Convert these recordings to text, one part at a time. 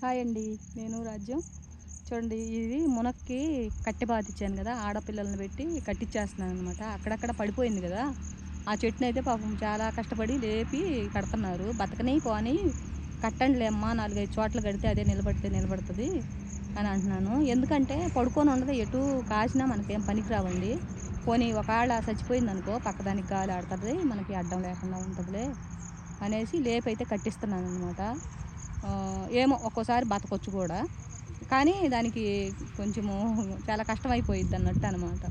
Hi అండి, నేను రాజ్యం. చూడండి, ఇది మునక్కి కట్టె బాతిచ్చాను కదా, ఆడపిల్లల్ని పెట్టి కట్టించేస్తున్నాను అనమాట. అక్కడక్కడ పడిపోయింది కదా, ఆ చెట్టుని అయితే పాపం చాలా కష్టపడి లేపి కడుతున్నారు. బతకని పోని కట్టండిలే అమ్మా, 4-5 చోట్ల కడితే అదే నిలబడుతుంది అని అంటున్నాను. ఎందుకంటే పడుకొని ఉండదు, ఎటు కాసినా మనకేం పనికి రావండి. పోనీ ఒకవేళ చచ్చిపోయింది అనుకో, పక్కదానికి గాలి ఆడుతుంది, మనకి అడ్డం లేకుండా ఉంటుందిలే అనేసి లేపి అయితే కట్టిస్తున్నాను అనమాట. ఏమో ఒక్కోసారి బతకొచ్చు కూడా, కానీ దానికి కొంచెము చాలా కష్టమైపోయిద్ది అన్నట్టు అనమాట.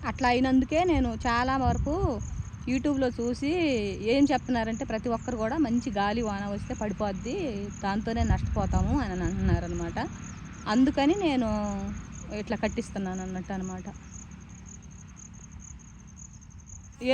అట్లా అయినందుకే నేను చాలా వరకు యూట్యూబ్లో చూసి ఏం చెప్తున్నారంటే, ప్రతి ఒక్కరు కూడా మంచి గాలి వాన వస్తే పడిపోద్ది, దాంతోనే నష్టపోతాము అని అంటున్నారనమాట. అందుకని నేను ఇట్లా కట్టిస్తున్నాను అన్నట్టు అనమాట.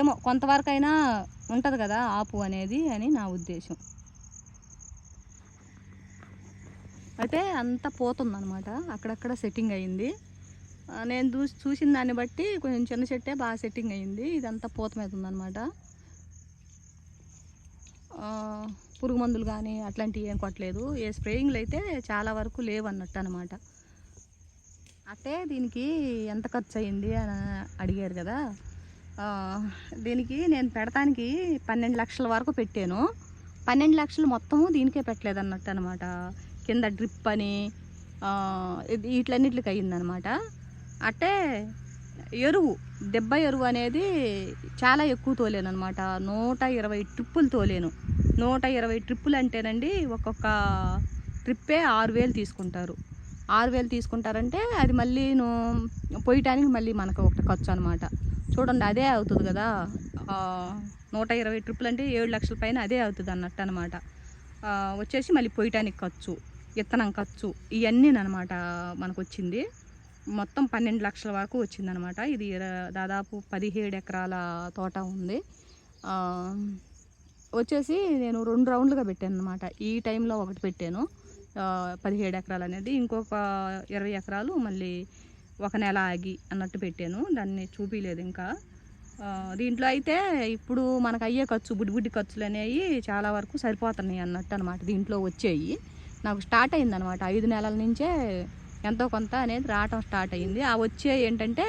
ఏమో కొంతవరకైనా ఉంటుంది కదా ఆపు అనేది అని నా ఉద్దేశం. అయితే అంతా పోతుందన్నమాట, అక్కడక్కడ సెట్టింగ్ అయ్యింది. నేను చూసిన దాన్ని బట్టి కొంచెం చిన్న చెట్టే బాగా సెట్టింగ్ అయ్యింది. ఇదంతా పూత మీద ఉందన్నమాట. పురుగు మందులు కానీ అట్లాంటివి ఏం కొట్టలేదు. ఏ స్ప్రేయింగ్లు అయితే చాలా వరకు లేవన్నట్టు అనమాట. అంటే దీనికి ఎంత ఖర్చు అయ్యింది అని అడిగారు కదా. దీనికి నేను పెడతానికి 12 లక్షల వరకు పెట్టాను. 12 లక్షలు మొత్తము దీనికే పెట్టలేదు అన్నట్టు అనమాట. కింద డ్రిప్ అని వీటిలన్నిటికి అయ్యిందనమాట. అంటే ఎరువు, దెబ్బ ఎరువు అనేది చాలా ఎక్కువ తోలేను అనమాట. 120 ట్రిప్పులు తోలేను. 120 ట్రిప్పులు అంటేనండి, ఒక్కొక్క ట్రిప్పే 6,000 తీసుకుంటారు. 6,000 తీసుకుంటారంటే అది మళ్ళీ పోయటానికి మళ్ళీ మనకు ఒకటి ఖర్చు అనమాట. చూడండి, అదే అవుతుంది కదా. 120 ట్రిప్పులు అంటే 7 లక్షల పైన అదే అవుతుంది అన్నట్టు అనమాట. వచ్చేసి మళ్ళీ పోయటానికి ఖర్చు, విత్తనం ఖర్చు, ఇవన్నీ అనమాట మనకు వచ్చింది. మొత్తం 12 లక్షల వరకు వచ్చిందనమాట. ఇది దాదాపు 17 ఎకరాల తోట ఉంది. వచ్చేసి నేను 2 రౌండ్లుగా పెట్టాను అనమాట. ఈ టైంలో ఒకటి పెట్టాను 17 ఎకరాలు అనేది, ఇంకొక 20 ఎకరాలు మళ్ళీ ఒక నెల ఆగి అన్నట్టు పెట్టాను. దాన్ని చూపించలేదు ఇంకా. దీంట్లో అయితే ఇప్పుడు మనకు అయ్యే ఖర్చు, బుడ్డి ఖర్చులు అనేవి చాలా వరకు సరిపోతున్నాయి అన్నట్టు అనమాట. దీంట్లో వచ్చేవి నాకు స్టార్ట్ అయిందనమాట. 5 నెలల నుంచే ఎంతో కొంత అనేది రావటం స్టార్ట్ అయ్యింది. ఆ వచ్చే ఏంటంటే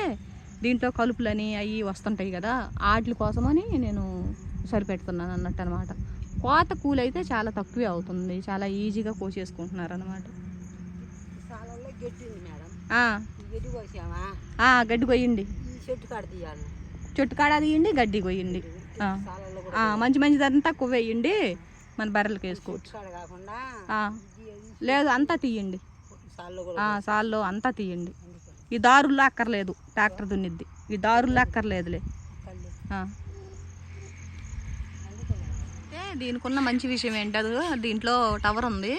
దీంట్లో కలుపులని అవి వస్తుంటాయి కదా, వాటి కోసమని నేను సరిపెడుతున్నాను అన్నట్టు అనమాట. కోత కూలైతే చాలా తక్కువే అవుతుంది, చాలా ఈజీగా కోసేసుకుంటున్నారు అనమాట. గడ్డి కొయ్యండి, చెట్టు కాడ తీయండి, గడ్డి కొయ్యండి, మంచి మంచిదంతా కొవ్వేయండి, మన బర్రెలకు వేసుకోవచ్చు. లేదు, అంతా తీయండి, సాల్లో అంతా తీయండి. ఈ దారుల్లో అక్కర్లేదు, ట్రాక్టర్ దున్నిద్ది. ఈ దారుల్లో అక్కర్లేదులే. దీనికి ఉన్న మంచి విషయం ఏంటది, దీంట్లో టవర్ ఉంది.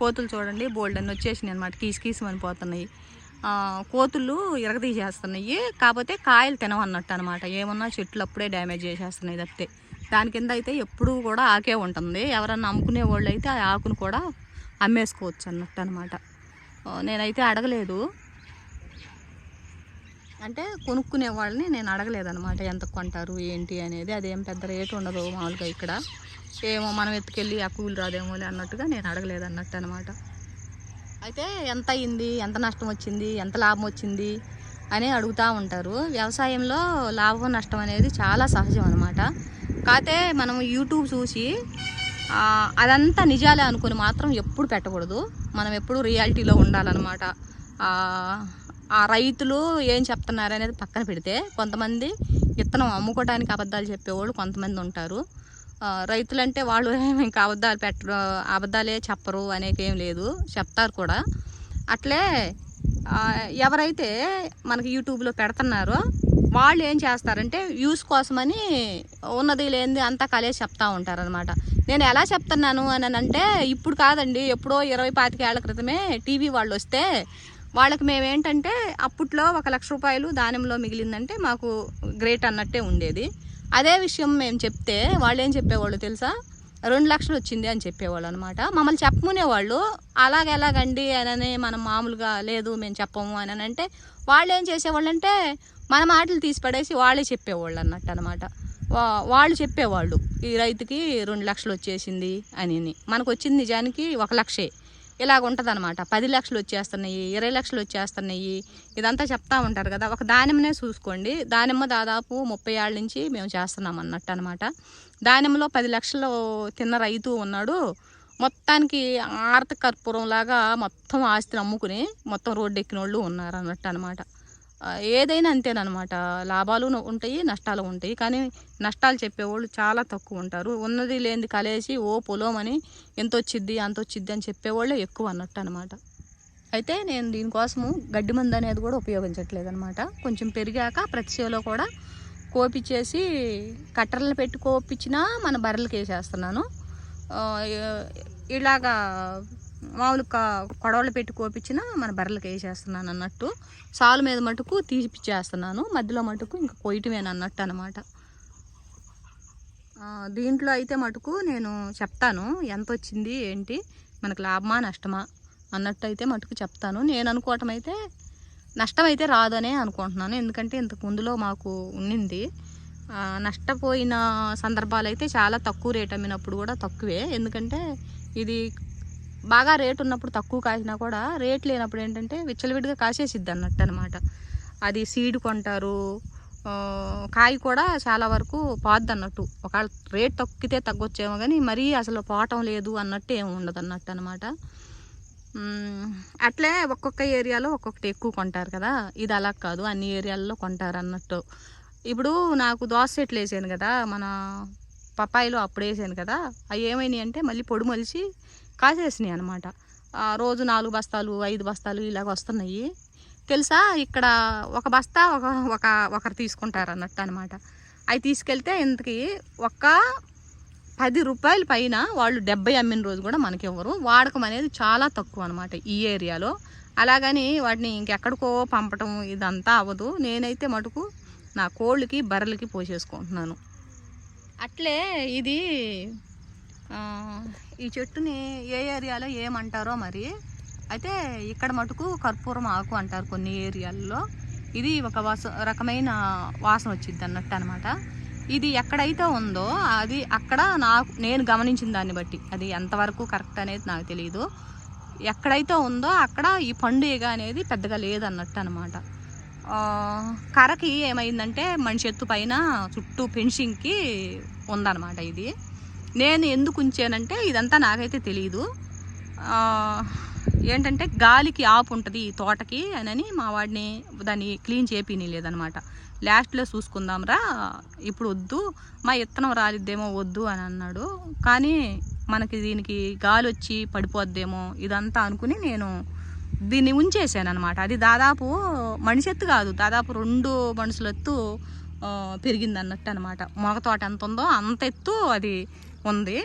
కోతులు చూడండి బోల్డ్ అని వచ్చేసినాయి అనమాట, కీసుమని పోతున్నాయి. కోతులు ఇరగదీసేస్తున్నాయి, కాకపోతే కాయలు తినవన్నట్టు అనమాట. ఏమన్నా చెట్లు అప్పుడే డ్యామేజ్ చేసేస్తున్నాయి తప్పితే. దాని కింద అయితే ఎప్పుడూ కూడా ఆకే ఉంటుంది. ఎవరన్నా అమ్ముకునే వాళ్ళు అయితే ఆ ఆకును కూడా అమ్మేసుకోవచ్చు అన్నట్టు అనమాట. నేనైతే అడగలేదు, అంటే కొనుక్కునే వాళ్ళని నేను అడగలేదన్నమాట, ఎంత కొంటారు ఏంటి అనేది. అదేం పెద్ద రేటు ఉండదు మామూలుగా ఇక్కడ. ఏమో మనం ఎత్తుకెళ్ళి ఆ కూలి రాదేమో అన్నట్టుగా నేను అడగలేదు అన్నట్టు అనమాట. అయితే ఎంత అయింది, ఎంత నష్టం వచ్చింది, ఎంత లాభం వచ్చింది అని అడుగుతూ ఉంటారు. వ్యవసాయంలో లాభం నష్టం అనేది చాలా సహజం అనమాట. కాకపోతే మనం యూట్యూబ్ చూసి అదంతా నిజాలే అనుకుని మాత్రం ఎప్పుడు పెట్టకూడదు. మనం ఎప్పుడు రియాలిటీలో ఉండాలన్నమాట. ఆ రైతులు ఏం చెప్తున్నారు అనేది పక్కన పెడితే, కొంతమంది విత్తనం అమ్ముకోవడానికి అబద్ధాలు చెప్పేవాళ్ళు కొంతమంది ఉంటారు. రైతులంటే వాళ్ళు ఇంకా అబద్ధాలే చెప్పరు అనేకేం లేదు, చెప్తారు కూడా. అట్లే ఎవరైతే మనకి యూట్యూబ్లో పెడుతున్నారో వాళ్ళు ఏం చేస్తారంటే వ్యూస్ కోసమని ఉన్నది లేనిది అంతా కలిసి చెప్తూ ఉంటారనమాట. నేను ఎలా చెప్తున్నాను అని అంటే, ఇప్పుడు కాదండి, ఎప్పుడో 20-25 ఏళ్ల క్రితమే టీవీ వాళ్ళు వస్తే వాళ్ళకి మేమేంటంటే, అప్పట్లో 1 లక్ష రూపాయలు దానింలో మిగిలిందంటే మాకు గ్రేట్ అన్నట్టే ఉండేది. అదే విషయం మేము చెప్తే వాళ్ళు ఏం చెప్పేవాళ్ళు తెలుసా, 2 లక్షలు వచ్చింది అని చెప్పేవాళ్ళు అనమాట. మమ్మల్ని చెప్పమునేవాళ్ళు. ఎలాగండి అని మనం మామూలుగా లేదు మేము చెప్పము అని అంటే, వాళ్ళు ఏం చేసేవాళ్ళు అంటే మన మాటలు తీసి పడేసి వాళ్ళే చెప్పేవాళ్ళు అన్నట్టు అనమాట. వాళ్ళు చెప్పేవాళ్ళు ఈ రైతుకి 2 లక్షలు వచ్చేసింది అని. మనకు వచ్చింది నిజానికి 1 లక్షే. ఇలాగ ఉంటుంది అనమాట. 10 లక్షలు వచ్చేస్తున్నాయి, 20 లక్షలు వచ్చేస్తున్నాయి, ఇదంతా చెప్తా ఉంటారు కదా. ఒక దానిమ్మనే చూసుకోండి, దానిమ్మ దాదాపు 30 ఏళ్ళ నుంచి మేము చేస్తున్నాం అన్నట్టు అనమాట. దానిమ్మలో 10 లక్షలు తిన్న రైతు ఉన్నాడు. మొత్తానికి ఆర్త కర్పూరం లాగా మొత్తం ఆస్తిని అమ్ముకుని మొత్తం రోడ్డు ఎక్కిన వాళ్ళు ఉన్నారు అన్నట్టు అనమాట. ఏదైనా అంతేనమాట, లాభాలు ఉంటాయి, నష్టాలు ఉంటాయి. కానీ నష్టాలు చెప్పేవాళ్ళు చాలా తక్కువ ఉంటారు. ఉన్నది లేనిది కలేసి పొలం ఎంత వచ్చిద్ది అంత వచ్చిద్ది అని చెప్పేవాళ్ళే ఎక్కువ అన్నట్టు అనమాట. అయితే నేను దీనికోసము గడ్డి మందు అనేది కూడా ఉపయోగించట్లేదు అనమాట. కొంచెం పెరిగాక ప్రతి చేలో కూడా కోపిచ్చేసి కట్టర్లు పెట్టి కోపించినా మన బర్రెలకి వేసేస్తున్నాను. ఇలాగా మామూలు కొడవలు పెట్టి కోపించిన మన బర్రెలకి వేసేస్తున్నాను అన్నట్టు. సాలు మీద మటుకు తీపిచ్చేస్తున్నాను, మధ్యలో మటుకు ఇంకా కొయ్యటమేన అన్నట్టు అనమాట. దీంట్లో అయితే మటుకు నేను చెప్తాను ఎంత వచ్చింది ఏంటి, మనకు లాభమా నష్టమా అన్నట్టు అయితే మటుకు చెప్తాను. నేను అనుకోవటం అయితే నష్టం అయితే రాదనే అనుకుంటున్నాను. ఎందుకంటే ఇంతకు ముందులో మాకు ఉన్నింది. నష్టపోయిన సందర్భాలు అయితే చాలా తక్కువ రేట్ అమ్మినప్పుడు కూడా తక్కువే. ఎందుకంటే ఇది బాగా రేటు ఉన్నప్పుడు తక్కువ కాసినా కూడా రేట్ లేనప్పుడు ఏంటంటే విచ్చలవిడిగా కాసేసిద్ది అన్నట్టు అనమాట. అది సీడ్ కొంటారు, కాయ కూడా చాలా వరకు పోద్ది అన్నట్టు. ఒకవేళ రేట్ తగ్గితే తగ్గొచ్చేమో కానీ మరీ అసలు పోవటం లేదు అన్నట్టు ఏమి ఉండదు అన్నట్టు అనమాట. అట్లే ఒక్కొక్క ఏరియాలో ఒక్కొక్కటి ఎక్కువ కొంటారు కదా, ఇది అలా కాదు, అన్ని ఏరియాల్లో కొంటారు అన్నట్టు. ఇప్పుడు నాకు దోస చెట్లు వేసాను కదా, మన పప్పాయిలో అప్పుడు వేసాను కదా, అవి ఏమైనాయి అంటే మళ్ళీ పొడి మలిసి కాసేసినాయి అనమాట. రోజు 4 బస్తాలు 5 బస్తాలు ఇలాగ వస్తున్నాయి తెలుసా. ఇక్కడ ఒక బస్తా ఒకరు తీసుకుంటారు అన్నట్టు అనమాట. అవి తీసుకెళ్తే ఇంతకి ఒక 10 రూపాయల పైన వాళ్ళు 70 అమ్మిన రోజు కూడా మనకి ఇవ్వరు. వాడకం అనేది చాలా తక్కువ అనమాట ఈ ఏరియాలో. అలాగని వాటిని ఇంకెక్కడికో పంపటం ఇదంతా అవ్వదు. నేనైతే మటుకు నా కోళ్ళకి బర్రెలకి పోసేసుకుంటున్నాను. అట్లే ఇది ఈ చెట్టుని ఏ ఏరియాలో ఏమంటారో మరి. అయితే ఇక్కడ మటుకు కర్పూరం ఆకు అంటారు కొన్ని ఏరియాల్లో. ఇది ఒక రకమైన వాసన వచ్చింది అన్నట్టు అనమాట. ఇది ఎక్కడైతే ఉందో అది అక్కడ నేను గమనించిన దాన్ని బట్టి, అది ఎంతవరకు కరెక్ట్ అనేది నాకు తెలియదు, ఎక్కడైతే ఉందో అక్కడ ఈ పండుగ అనేది పెద్దగా లేదన్నట్టు అనమాట. కర్రకి ఏమైందంటే మనిషి ఎత్తు పైన చుట్టూ ఫెన్సింగ్కి ఉందన్నమాట. ఇది నేను ఎందుకు ఉంచానంటే ఇదంతా నాకైతే తెలియదు. ఏంటంటే గాలికి ఆపు ఉంటుంది ఈ తోటకి అని మా వాడిని దాన్ని క్లీన్ చేపినలేదనమాట. లాస్ట్లో చూసుకుందాంరా, ఇప్పుడు వద్దు, మా ఇత్తనం రాలిద్దేమో వద్దు అని అన్నాడు. కానీ మనకి దీనికి గాలి వచ్చి పడిపోద్దేమో ఇదంతా అనుకుని నేను దీన్ని ఉంచేసాను అనమాట. అది దాదాపు మనిషి ఎత్తు కాదు, దాదాపు 2 మనుషుల ఎత్తు పెరిగింది అన్నట్టు అనమాట. మొగ తోట ఎంత ఉందో అంత ఎత్తు అది ఉంది.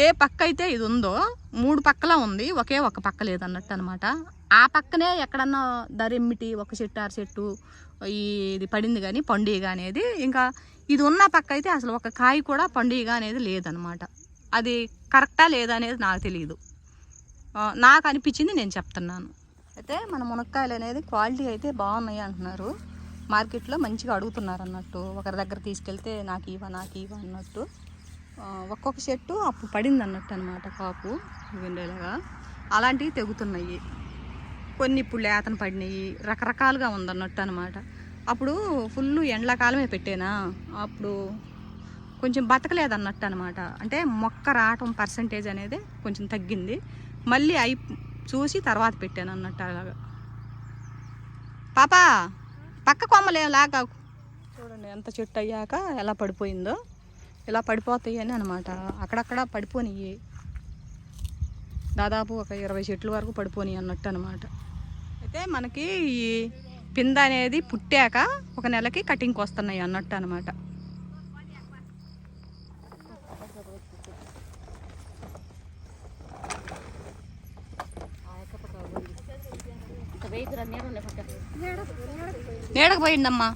ఏ పక్క అయితే ఇది ఉందో 3 పక్కలా ఉంది, ఒకే ఒక పక్క లేదన్నట్టు అనమాట. ఆ పక్కనే ఎక్కడన్నా దరెమ్మిటి ఒక చెట్టు 6 చెట్టు ఇది పడింది కానీ పండుగ అనేది. ఇంకా ఇది ఉన్న పక్క అయితే అసలు ఒక కాయ కూడా పండుగ అనేది లేదనమాట. అది కరెక్టా లేదా అనేది నాకు తెలియదు, నాకు అనిపించింది నేను చెప్తున్నాను. అయితే మన మునక్కాయలు అనేది క్వాలిటీ అయితే బాగున్నాయి అంటున్నారు. మార్కెట్లో మంచిగా అడుగుతున్నారు అన్నట్టు. ఒకరి దగ్గర తీసుకెళ్తే నాకు ఇవ్వ అన్నట్టు. ఒక్కొక్క చెట్టు అప్పుడు పడింది అన్నట్టు అనమాట కాపు విండేలాగా. అలాంటివి తెగుతున్నాయి. కొన్ని ఇప్పుడు లేతన పడినాయి, రకరకాలుగా ఉందన్నట్టు అనమాట. అప్పుడు ఫుల్ ఎండాకాలమే పెట్టేనా, అప్పుడు కొంచెం బతకలేదన్నట్టు అనమాట. అంటే మొక్క రావటం పర్సంటేజ్ అనేది కొంచెం తగ్గింది. మళ్ళీ చూసి తర్వాత పెట్టాను అన్నట్టు. అలాగా పాపా పక్క కొమ్మలేం లాగా చూడండి ఎంత చెట్టు అయ్యాక ఎలా పడిపోయిందో. ఇలా పడిపోతాయి అని అనమాట. అక్కడక్కడ పడిపోనియి, దాదాపు ఒక 20 చెట్ల వరకు పడిపోనియి అన్నట్టు అనమాట. అయితే మనకి ఈ పింద అనేది పుట్టాక 1 నెలకి కటింగ్కి వస్తున్నాయి అన్నట్టు అనమాట. నేడకు పోయిందమ్మా.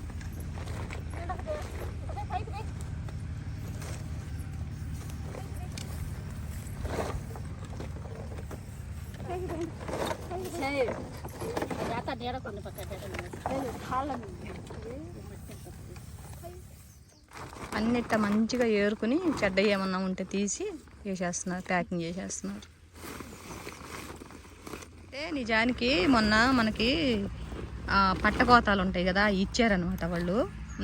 అన్నిట్ట మంచిగా ఏరుకుని చెడ్డ ఏమన్నా ఉంటే తీసి వేసేస్తున్నారు, ప్యాకింగ్ చేసేస్తున్నారు. అంటే నిజానికి మొన్న మనకి పట్టకోతాలు ఉంటాయి కదా, ఇచ్చారనమాట వాళ్ళు.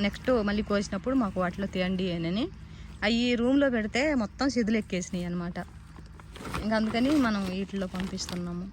నెక్స్ట్ మళ్ళీ కోసినప్పుడు మాకు వాటిలో తేండి అని అవి రూమ్లో పెడితే మొత్తం సిదులు ఎక్కేసినాయి అనమాట. ఇంకా అందుకని మనం వీటిలో పంపిస్తున్నాము.